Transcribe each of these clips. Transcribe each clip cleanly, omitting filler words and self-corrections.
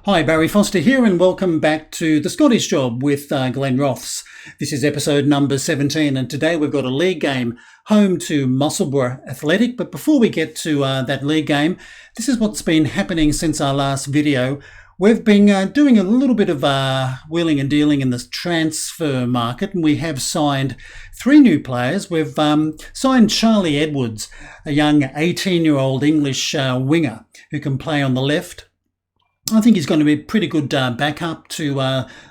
Hi, Barry Foster here, and welcome back to The Scottish Job with Glenrothes. This is episode number 17, and today we've got a league game home to Musselburgh Athletic. But before we get to that league game, this is what's been happening since our last video. We've been doing a little bit of wheeling and dealing in the transfer market, and we have signed 3 new players. We've signed Charlie Edwards, a young 18-year-old English winger who can play on the left. I think he's going to be a pretty good backup to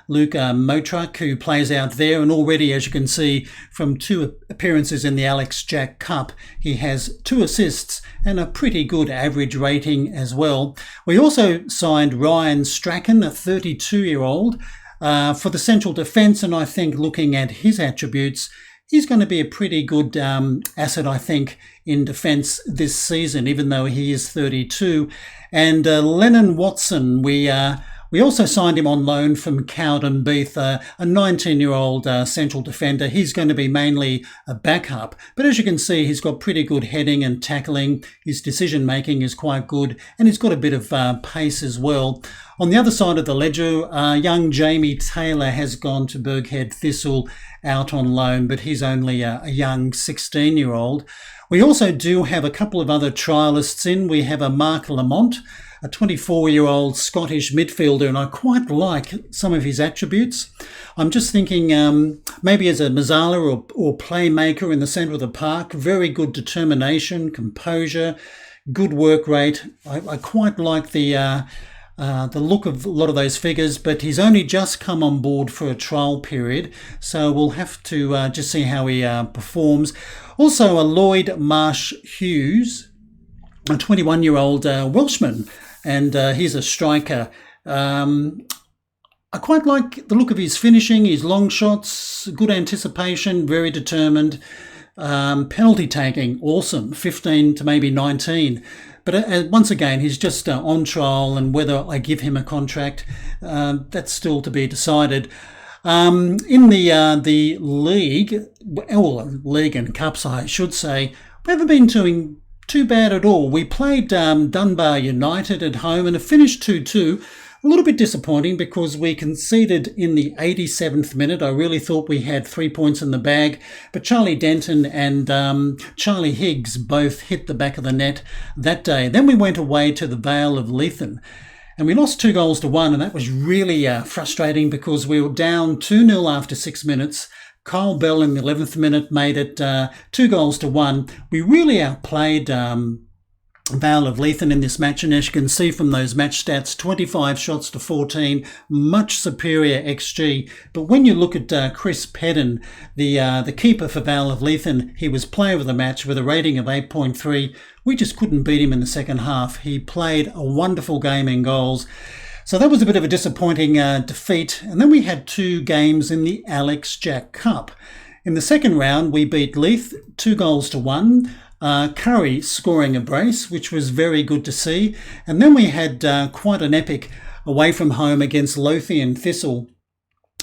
Luke Motruck, who plays out there. And already, as you can see from 2 appearances in the Alex Jack Cup, he has 2 assists and a pretty good average rating as well. We also signed Ryan Strachan, a 32-year-old, for the central defence. And I think looking at his attributes, he's going to be a pretty good asset, I think, in defence this season, even though he is 32. And Lennon Watson, we also signed him on loan from Cowdenbeath, a 19-year-old central defender. He's going to be mainly a backup. But as you can see, he's got pretty good heading and tackling. His decision-making is quite good, and he's got a bit of pace as well. On the other side of the ledger, young Jamie Taylor has gone to Burghead Thistle out on loan, but he's only a young 16-year-old. We also do have a couple of other trialists in. We have a Mark Lamont, a 24-year-old Scottish midfielder, and I quite like some of his attributes. I'm just thinking maybe as a Mazzala or playmaker in the centre of the park, very good determination, composure, good work rate. I quite like the look of a lot of those figures, but he's only just come on board for a trial period, so we'll have to just see how he performs. Also, a Lloyd Marsh Hughes, a 21-year-old Welshman, and he's a striker. I quite like the look of his finishing, his long shots, good anticipation, very determined. Penalty taking, awesome, 15 to maybe 19. But once again, he's just on trial, and whether I give him a contract, that's still to be decided. In the league, league and cups, I should say, we haven't been doing too bad at all. We played Dunbar United at home and it finished 2-2. A little bit disappointing because we conceded in the 87th minute. I really thought we had 3 points in the bag, but Charlie Denton and Charlie Higgs both hit the back of the net that day. Then we went away to the Vale of Leithen and we lost 2-1, and that was really frustrating because we were down 2-0 after 6 minutes. Kyle Bell in the 11th minute made it 2-1. We really outplayed Vale of Leithen in this match, and as you can see from those match stats, 25 shots to 14, much superior XG. But when you look at Chris Pedden, the keeper for Vale of Leithen, he was player of the match with a rating of 8.3. We just couldn't beat him in the second half. He played a wonderful game in goals. So that was a bit of a disappointing defeat. And then we had 2 games in the Alex Jack Cup. In the second round, we beat Leith 2-1. Curry scoring a brace, which was very good to see. And then we had quite an epic away from home against Lothian Thistle.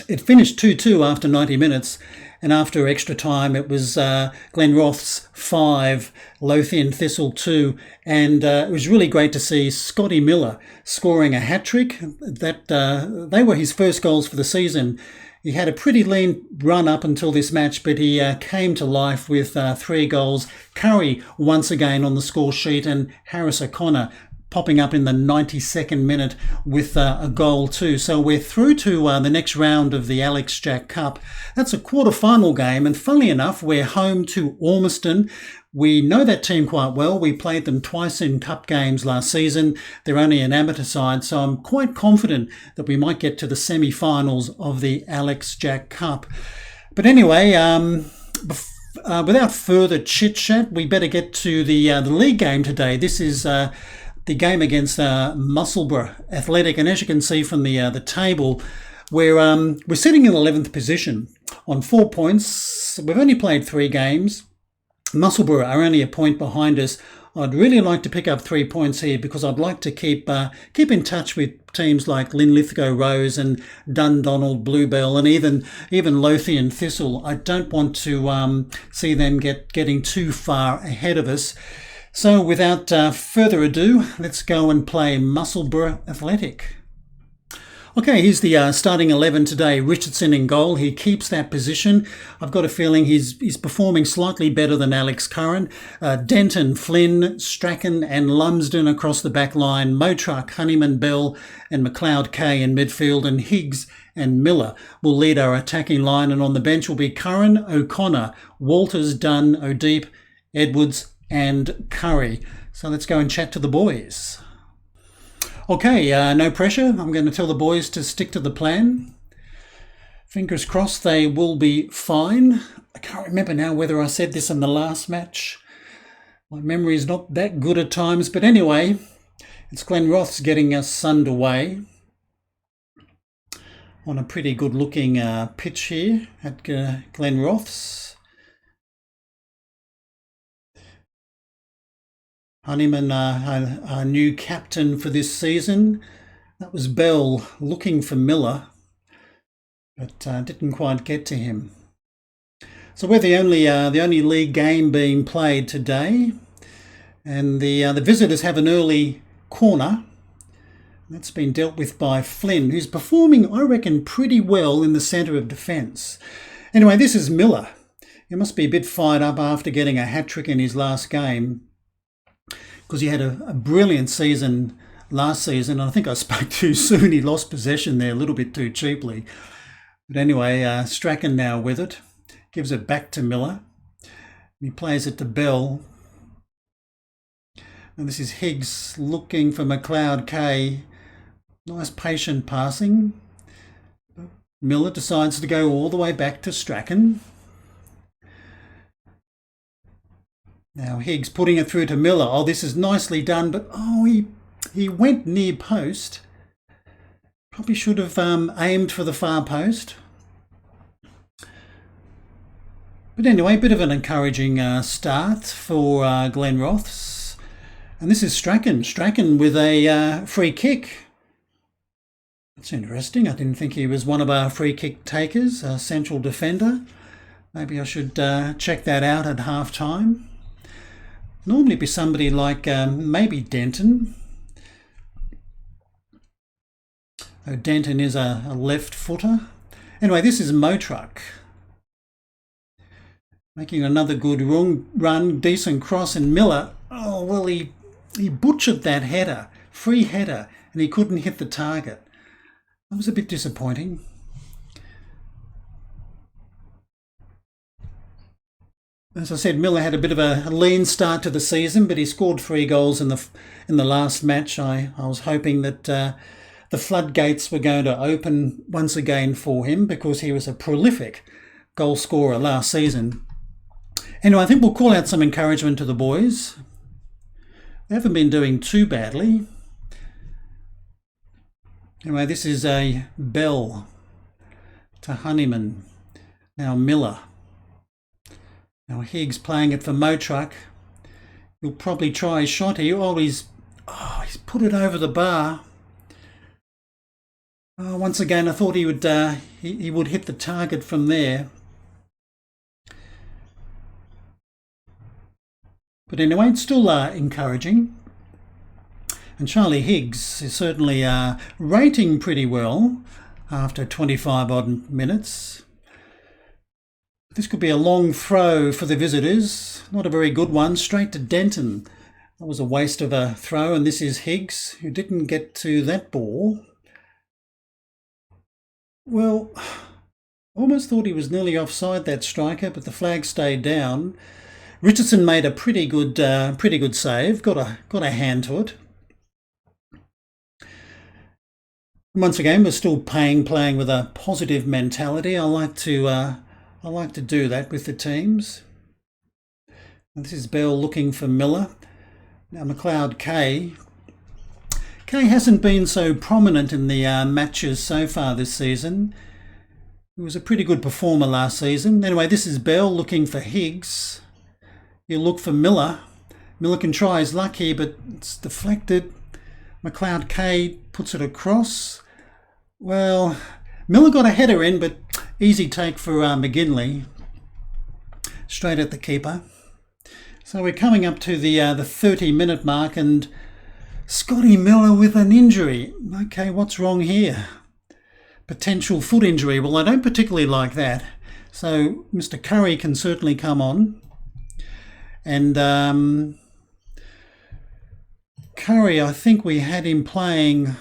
It finished 2-2 after 90 minutes, and after extra time it was Glenrothes 5, Lothian Thistle 2, and it was really great to see Scotty Miller scoring a hat-trick. They were his first goals for the season. He had a pretty lean run up until this match, but he came to life with 3 goals. Curry once again on the score sheet, and Harris O'Connor popping up in the 92nd minute with a goal too. So we're through to the next round of the Alex Jack Cup. That's a quarter-final game, and funnily enough, we're home to Ormiston. We know that team quite well. We played them twice in cup games last season. They're only an amateur side, so I'm quite confident that we might get to the semi-finals of the Alex Jack Cup. But anyway, without further chit-chat, we better get to the league game today. This is the game against Musselburgh Athletic, and as you can see from the table, we're sitting in 11th position on 4 points. We've only played 3 games. Musselburgh are only a point behind us. I'd really like to pick up 3 points here because I'd like to keep in touch with teams like Linlithgow Rose and Dundonald Bluebell and even Lothian Thistle. I don't want to see them getting too far ahead of us. So without further ado, let's go and play Musselburgh Athletic. Okay, here's the starting 11 today. Richardson in goal. He keeps that position. I've got a feeling he's performing slightly better than Alex Curran. Denton, Flynn, Strachan and Lumsden across the back line. Motruck, Honeyman, Bell and McLeod Kay in midfield. And Higgs and Miller will lead our attacking line. And on the bench will be Curran, O'Connor, Walters, Dunn, O'Deep, Edwards and Curry. So let's go and chat to the boys. Okay, no pressure. I'm going to tell the boys to stick to the plan. Fingers crossed they will be fine. I can't remember now whether I said this in the last match. My memory is not that good at times, but anyway, it's Glenrothes getting us underway on a pretty good looking pitch here at Glenrothes. Honeyman, our new captain for this season. That was Bell looking for Miller, but didn't quite get to him. So we're the only league game being played today, and the visitors have an early corner. That's been dealt with by Flynn, who's performing, I reckon, pretty well in the centre of defence. Anyway, this is Miller. He must be a bit fired up after getting a hat-trick in his last game, because he had a brilliant season last season. I think I spoke too soon. He lost possession there a little bit too cheaply. But anyway, Strachan now with it. Gives it back to Miller. He plays it to Bell. And this is Higgs looking for McLeod Kay. Nice patient passing. Miller decides to go all the way back to Strachan. Now Higgs putting it through to Miller. Oh, this is nicely done, but he went near post. Probably should have aimed for the far post. But anyway, a bit of an encouraging start for Glenrothes. And this is Strachan. Strachan with a free kick. That's interesting. I didn't think he was one of our free kick takers, a central defender. Maybe I should check that out at half time. Normally be somebody like maybe Denton. Denton is a left footer. Anyway, this is Motruck. Making another good run, decent cross, and Miller, oh well, he butchered that header, free header, and he couldn't hit the target. That was a bit disappointing. As I said, Miller had a bit of a lean start to the season, but he scored 3 goals in the last match. I was hoping that the floodgates were going to open once again for him, because he was a prolific goal scorer last season. Anyway, I think we'll call out some encouragement to the boys. They haven't been doing too badly. Anyway, this is a Bell to Honeyman. Now Miller. Now Higgs playing it for Motruck. He'll probably try his shot here. He's put it over the bar. Once again, I thought he would hit the target from there. But anyway, it's still encouraging. And Charlie Higgs is certainly rating pretty well after 25 odd minutes. This could be a long throw for the visitors. Not a very good one. Straight to Denton. That was a waste of a throw. And this is Higgs, who didn't get to that ball. Well, almost thought he was nearly offside, that striker, but the flag stayed down. Richardson made a pretty good save. Got a hand to it. Once again, we're still playing with a positive mentality. I like to do that with the teams. And this is Bell looking for Miller. Now McLeod Kay. Kay hasn't been so prominent in the matches so far this season. He was a pretty good performer last season. Anyway, this is Bell looking for Higgs. He'll look for Miller. Miller can try his luck here, but it's deflected. McLeod Kay puts it across. Well, Miller got a header in, but easy take for McGinley. Straight at the keeper. So we're coming up to the 30-minute mark, and Scotty Miller with an injury. Okay, what's wrong here? potential foot injury. Well, I don't particularly like that. So Mr. Curry can certainly come on. And Curry, I think we had him playing.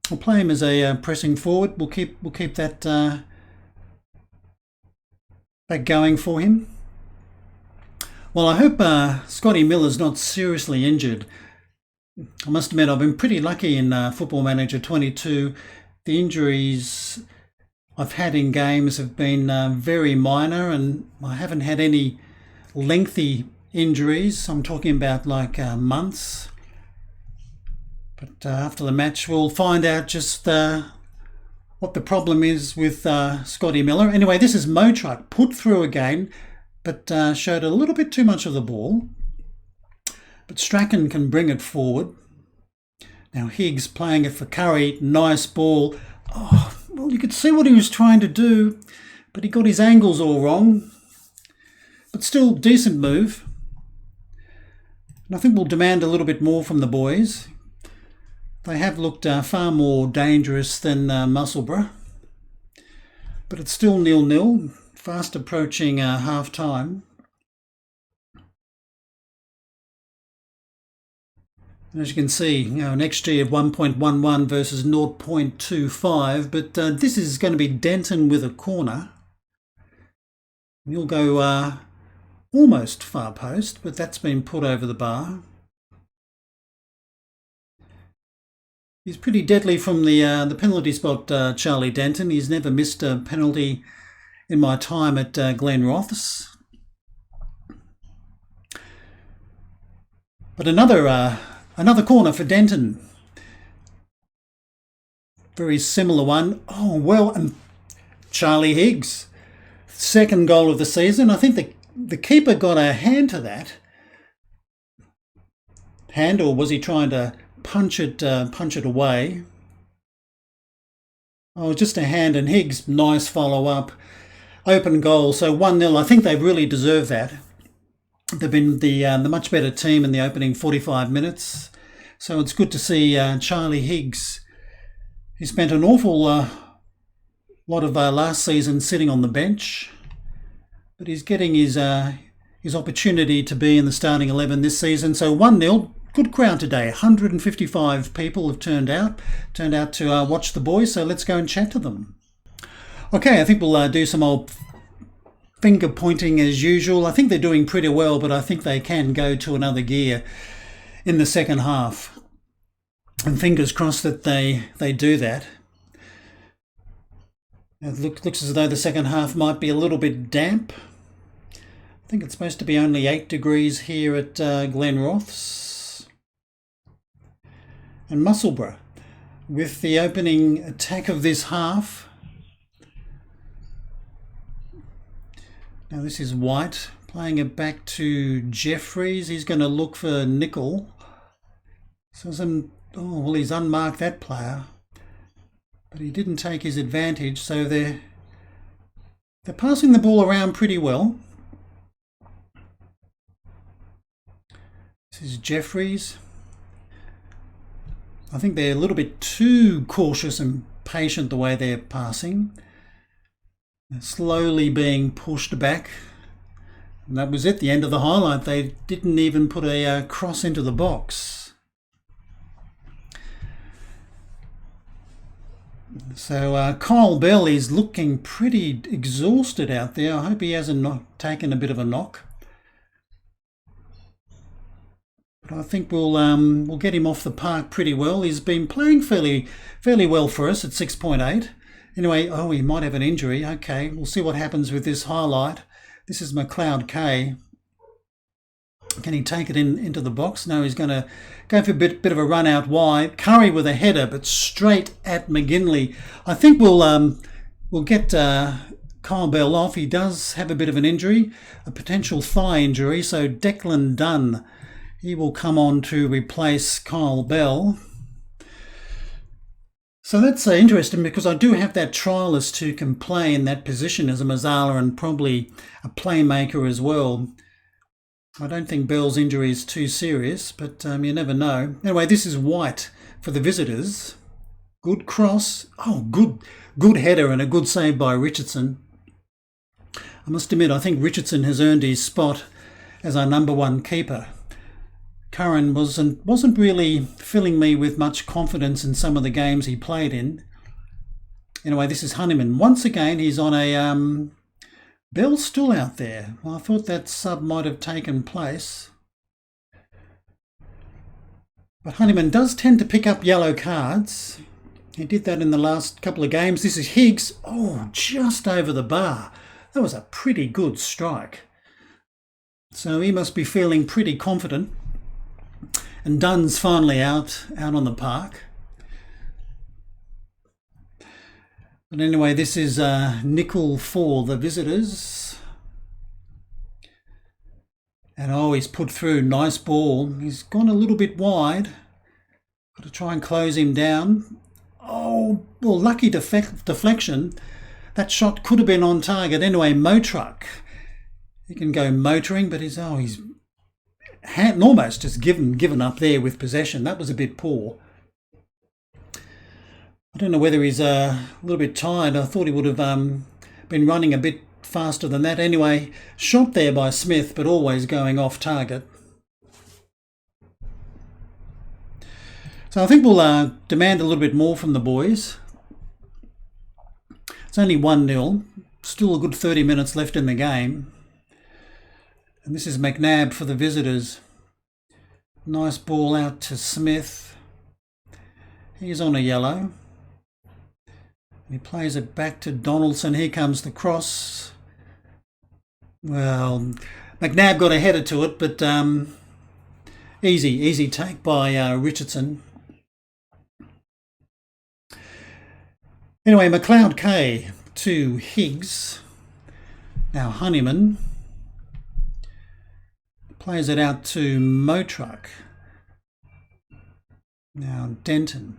We'll play him as a pressing forward. We'll keep that going for him. Well, I hope Scotty Miller's not seriously injured. I must admit, I've been pretty lucky in Football Manager 22. The injuries I've had in games have been very minor, and I haven't had any lengthy injuries. I'm talking about like months. But after the match, we'll find out just what the problem is with Scotty Miller. Anyway, this is Mo Truck, put through again, but showed a little bit too much of the ball. But Strachan can bring it forward. Now Hughes playing it for Curry. Nice ball. Oh, well, you could see what he was trying to do, but he got his angles all wrong. But still, decent move. And I think we'll demand a little bit more from the boys. They have looked far more dangerous than Musselburgh. But it's still 0-0, fast approaching half-time. As you can see, an XG of 1.11 versus 0.25, but this is going to be Denton with a corner. He'll go almost far post, but that's been put over the bar. He's pretty deadly from the penalty spot, Charlie Denton. He's never missed a penalty in my time at Glenrothes. But another corner for Denton. Very similar one. Oh, well, and Charlie Higgs. Second goal of the season. I think the keeper got a hand to that. Hand, or was he trying to punch it away? Oh, just a hand, and Higgs, nice follow-up. Open goal, so 1-0. I think they really deserve that. They've been the much better team in the opening 45 minutes. So it's good to see Charlie Higgs. He spent an awful lot of last season sitting on the bench, but he's getting his opportunity to be in the starting 11 this season. So 1-0. Good crowd today. 155 people have turned out to watch the boys. So let's go and chat to them. Okay, I think we'll do some old finger pointing as usual. I think they're doing pretty well, but I think they can go to another gear in the second half. And fingers crossed that they do that. It looks as though the second half might be a little bit damp. I think it's supposed to be only 8 degrees here at Glenrothes. And Musselburgh, with the opening attack of this half. Now this is White, playing it back to Jeffries. He's going to look for Nickel. So he's unmarked that player. But he didn't take his advantage, so they're passing the ball around pretty well. This is Jeffries. I think they're a little bit too cautious and patient the way they're passing. They're slowly being pushed back. And that was it, the end of the highlight. They didn't even put a cross into the box. So Kyle Bell is looking pretty exhausted out there. I hope he hasn't taken a bit of a knock. But I think we'll get him off the park pretty well. He's been playing fairly well for us at 6.8. Anyway, he might have an injury. Okay, we'll see what happens with this highlight. This is McLeod K. Can he take it into the box? No, he's going to go for a bit of a run out wide. Curry with a header, but straight at McGinley. I think we'll get Kyle Bell off. He does have a bit of an injury, a potential thigh injury. So Declan Dunn, he will come on to replace Kyle Bell. So that's interesting, because I do have that trialist who can play in that position as a Mazzala and probably a playmaker as well. I don't think Bell's injury is too serious, but you never know. Anyway, this is White for the visitors. Good cross. Oh, good header and a good save by Richardson. I must admit, I think Richardson has earned his spot as our number one keeper. Curran wasn't really filling me with much confidence in some of the games he played in. Anyway, this is Honeyman. Once again, he's on a... Bell's still out there. Well, I thought that sub might have taken place. But Honeyman does tend to pick up yellow cards. He did that in the last couple of games. This is Hughes. Oh, just over the bar. That was a pretty good strike. So he must be feeling pretty confident. And Dunn's finally out on the park. But anyway, this is nickel for the visitors. And oh, he's put through. Nice ball. He's gone a little bit wide. Got to try and close him down. Oh, well, lucky deflection. That shot could have been on target. Anyway, Motruck. He can go motoring, but he's almost just given up there with possession. That was a bit poor. I don't know whether he's a little bit tired. I thought he would have been running a bit faster than that. Anyway, shot there by Smith, but always going off target. So I think we'll demand a little bit more from the boys. It's only 1-0. Still a good 30 minutes left in the game. And this is McNabb for the visitors. Nice ball out to Smith. He's on a yellow. He plays it back to Donaldson. Here comes the cross. Well, McNabb got a header to it, but easy take by Richardson. Anyway, McLeod K to Higgs. Now Honeyman plays it out to Motruck. Now Denton.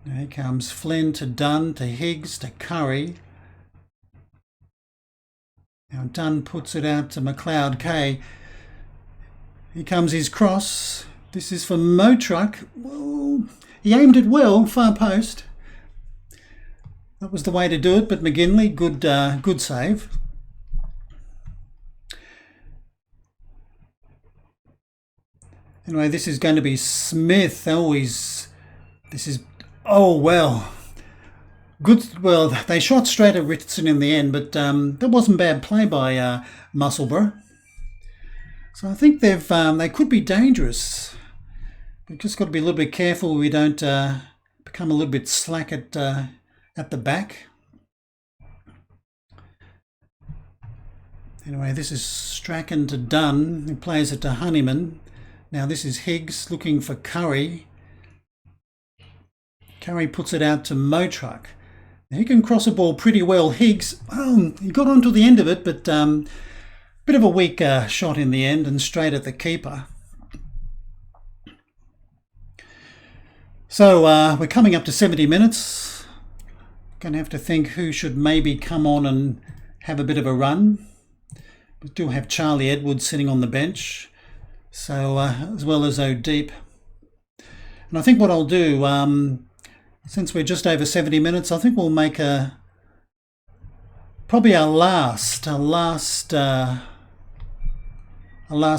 Now here comes Flynn to Dunn, to Higgs, to Curry. Now Dunn puts it out to McLeod K. Here comes his cross. This is for Motruck. Whoa. He aimed it well, far post. That was the way to do it, but McGinley, good save. Anyway, this is going to be Smith. Oh, well. Good. Well, they shot straight at Richardson in the end, but that wasn't bad play by Musselburgh. So I think they could be dangerous. We've just got to be a little bit careful we don't become a little bit slack at the back. Anyway, this is Strachan to Dunn, who plays it to Honeyman. Now this is Higgs looking for Curry. Curry puts it out to Motruck. He can cross a ball pretty well. Higgs, he got onto the end of it, but bit of a weak shot in the end and straight at the keeper. So we're coming up to 70 minutes. Going to have to think who should maybe come on and have a bit of a run. We do have Charlie Edwards sitting on the bench, so as well as O'Deep. And I think what I'll do, since we're just over 70 minutes, I think we'll make probably our last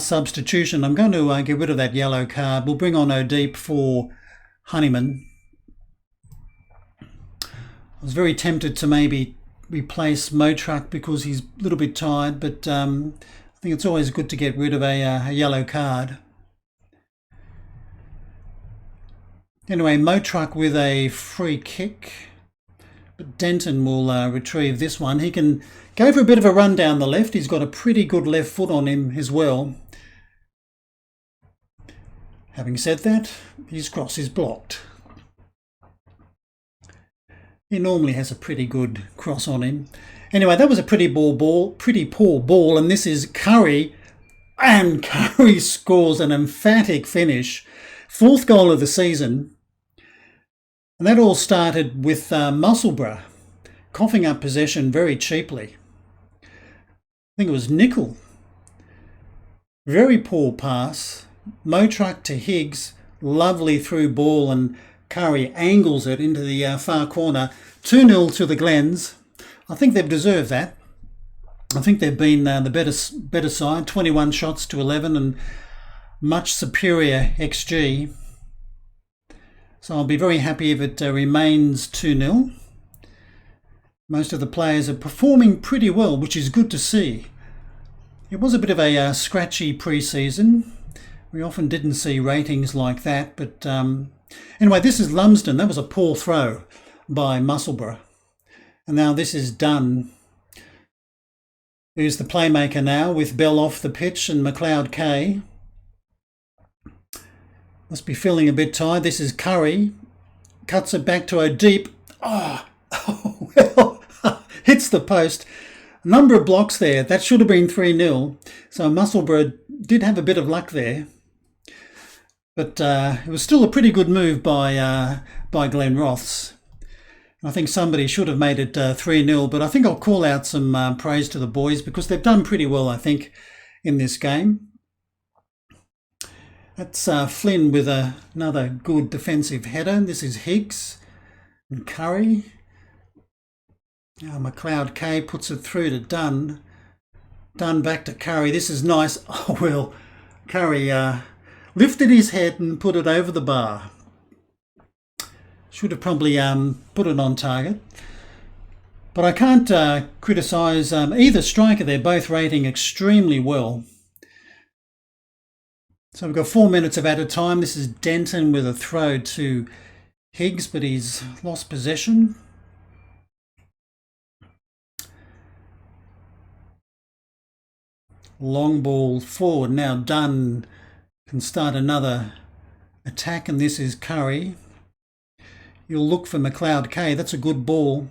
substitution. I'm going to get rid of that yellow card. We'll bring on O'Deep for Honeyman. I was very tempted to maybe replace Motruck because he's a little bit tired, but I think it's always good to get rid of a yellow card. Anyway, Motruck with a free kick, but Denton will retrieve this one. He can go for a bit of a run down the left. He's got a pretty good left foot on him as well. Having said that, his cross is blocked. He normally has a pretty good cross on him. Anyway, that was a pretty poor ball, and this is Curry, and Curry scores an emphatic finish. 4th goal of the season. And that all started with Musselburgh coughing up possession very cheaply. I think it was Nickel. Very poor pass. Mo truck to Higgs, lovely through ball, and Curry angles it into the far corner. 2-0 to the Glens. I think they've deserved that. I think they've been the better side, 21 shots to 11 and much superior XG. So I'll be very happy if it remains 2-0. Most of the players are performing pretty well, which is good to see. It was a bit of a scratchy pre-season. We often didn't see ratings like that, but anyway, this is Lumsden. That was a poor throw by Musselburgh. And now this is Dunn, who's the playmaker now, with Bell off the pitch and McLeod K. Must be feeling a bit tired. This is Curry. Cuts it back to O'Deep. Oh well, hits the post. A number of blocks there. That should have been 3-0. So Musselburgh did have a bit of luck there. But it was still a pretty good move by Glenrothes. I think somebody should have made it 3-0, but I think I'll call out some praise to the boys because they've done pretty well, I think, in this game. That's Flynn with another good defensive header. This is Higgs and Curry. Now McLeod K puts it through to Dunn. Dunn back to Curry. This is nice. Oh, well, Curry lifted his head and put it over the bar. Should have probably put it on target. But I can't criticise either striker. They're both rating extremely well. So we've got 4 minutes of added time. This is Denton with a throw to Higgs, but he's lost possession. Long ball forward. Now Dunn can start another attack, and this is Curry. You'll look for McLeod K. That's a good ball.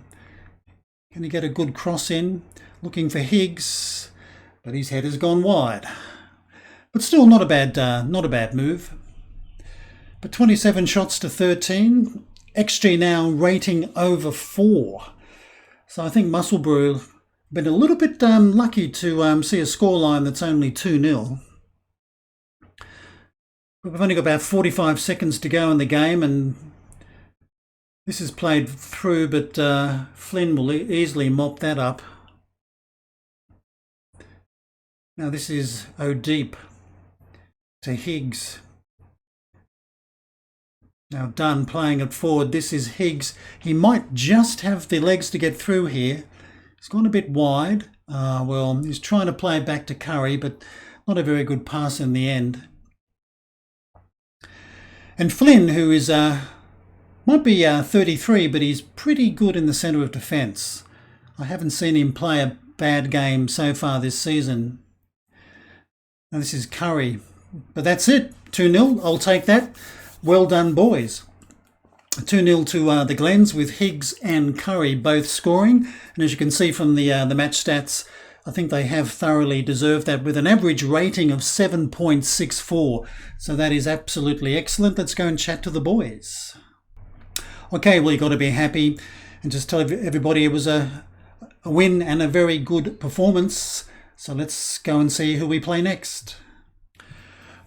Can he get a good cross in? Looking for Higgs, but his head has gone wide. But still not a bad move. But 27 shots to 13. XG now rating over 4. So I think Musselburgh been a little bit lucky to see a scoreline that's only 2-0. But we've only got about 45 seconds to go in the game, and this is played through, but Flynn will easily mop that up. Now this is O'Deep to Higgs. Now Dunn playing it forward. This is Higgs. He might just have the legs to get through here. He's gone a bit wide. Well, he's trying to play back to Curry, but not a very good pass in the end. And Flynn, who is might be 33, but he's pretty good in the centre of defence. I haven't seen him play a bad game so far this season. Now this is Curry. But that's it. 2-0. I'll take that. Well done, boys. 2-0 to the Glens, with Higgs and Curry both scoring. And as you can see from the match stats, I think they have thoroughly deserved that, with an average rating of 7.64. So that is absolutely excellent. Let's go and chat to the boys. Okay, well, you've got to be happy and just tell everybody it was a win and a very good performance. So let's go and see who we play next.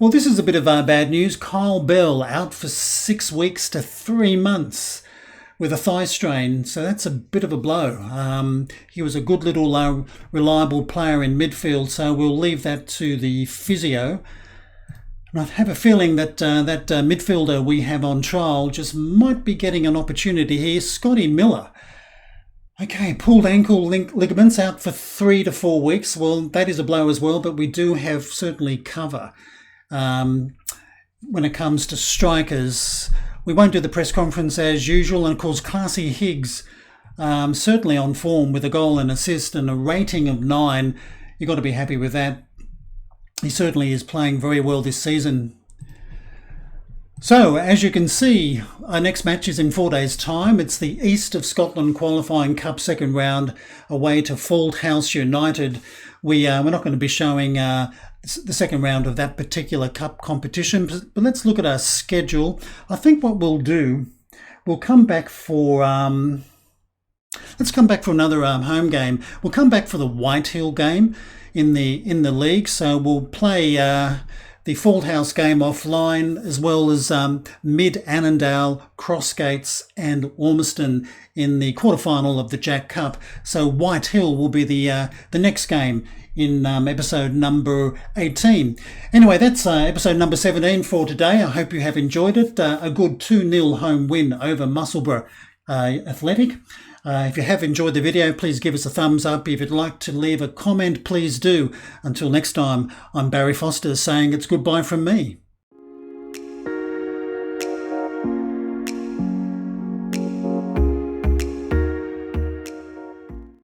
Well, this is a bit of bad news. Kyle Bell out for 6 weeks to 3 months with a thigh strain. So that's a bit of a blow. He was a good little reliable player in midfield, so we'll leave that to the physio. And I have a feeling that that midfielder we have on trial just might be getting an opportunity here, Scotty Miller. Okay, pulled ankle ligaments, out for 3 to 4 weeks. Well, that is a blow as well, but we do have certainly cover. When it comes to strikers, we won't do the press conference as usual, and of course Classy Higgs certainly on form with a goal and assist and a rating of 9. You've got to be happy with that. He certainly is playing very well this season. So, as you can see, our next match is in 4 days' time. It's the East of Scotland Qualifying Cup second round away to Fauldhouse United. We're not going to be showing the second round of that particular cup competition, but let's look at our schedule. I think what we'll do, we'll come back for let's come back for another home game. We'll come back for the Whitehill game in the league. So we'll play the Fauldhouse game offline, as well as Mid Annandale, Crossgates and Ormiston in the quarterfinal of the Jack Cup. So White Hill will be the next game in episode number 18. Anyway, that's episode number 17 for today. I hope you have enjoyed it. A good 2-0 home win over Musselburgh Athletic. If you have enjoyed the video, please give us a thumbs up. If you'd like to leave a comment, please do. Until next time, I'm Barry Foster saying it's goodbye from me.